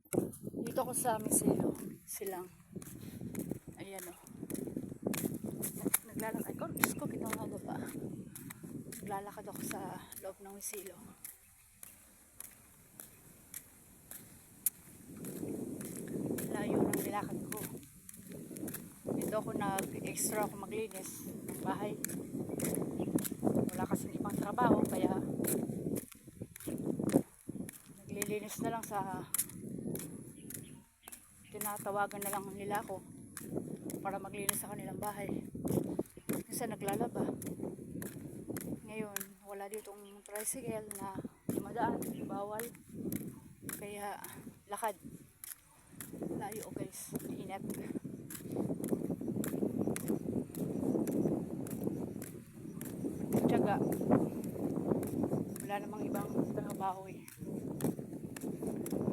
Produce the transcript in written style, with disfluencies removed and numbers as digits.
Dito ako sa Misilo, silang. Ayan o. Naglalakad ko. Diyos ko, kitang ano ba? Naglalakad ako sa loob ng Misilo. Layo ng nilakad ko. Dito ako nag-extra ako maglinis ng bahay. Wala kasing ibang trabaho, kaya naglilinis na lang sa tinatawagan na lang nila ako para maglinis sa kanilang bahay. Kasi naglalaba. Ngayon, wala ditong tricycle na dumadaan, bawal. Kaya lakad. Layo guys, init. Tiyaga. Wala namang ibang trabaho eh.